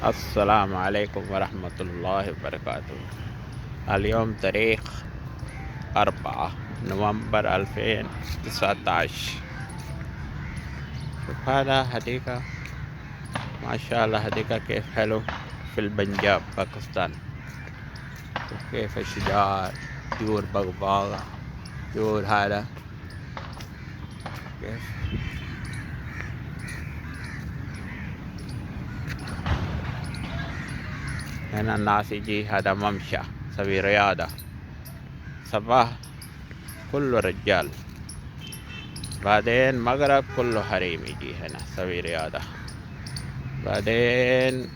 السلام عليكم ورحمة الله وبركاته. اليوم تاريخ 4 نوفمبر 2019. شوف هذا حديقة، ما شاء الله حديقة كيف حلو في البنجاب باكستان. شوف كيف الشجار، طيور بغباغة، طيور هذا كيف. هنا الناس يجي، هذا ممشى سوي رياضة صباح كله رجال، بعدين مغرب كله حريم يجي هنا سوي رياضة، بعدين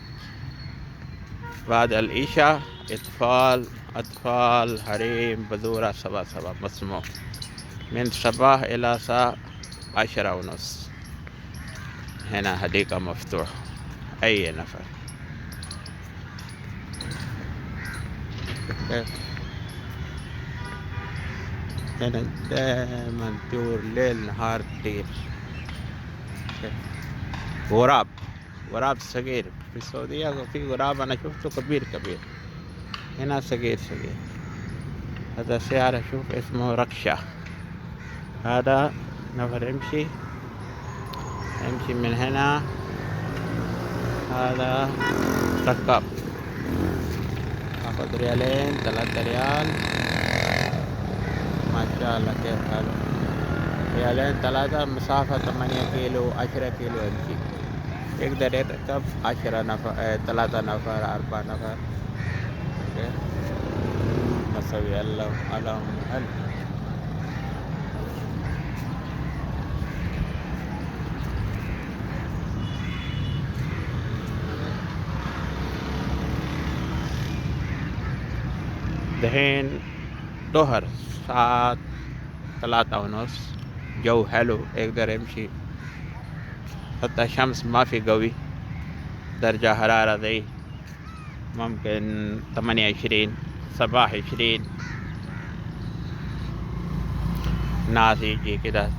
بعد العشاء أطفال حريم بذورة صباح مسموح من صباح إلى ساعة 10:30. هنا حديقة مفتوح أي نفر. هنا دائما طيور ليل نهار كتير. غراب صغير في السعودية، في غراب أنا شفته كبير، هنا صغير. هذا سيارة شوف اسمه ركشة. هذا نفر يمشي من هنا، هذا ركاب أخذ 2-3 ريال. ما شاء الله كيف حلو. 2-3 مسافة 8 كيلو 10 كيلو يمشي، يقدر يركب 10 نفر، 3 نفر 4 نفر. نسوي اللهم حلو. دحين ظهر الساعة 3:30، جو حلو يقدر يمشي، حتى الشمس ما في قوي، درجة حرارة ذي ممكن 28 صباح 20. ناس يجي كده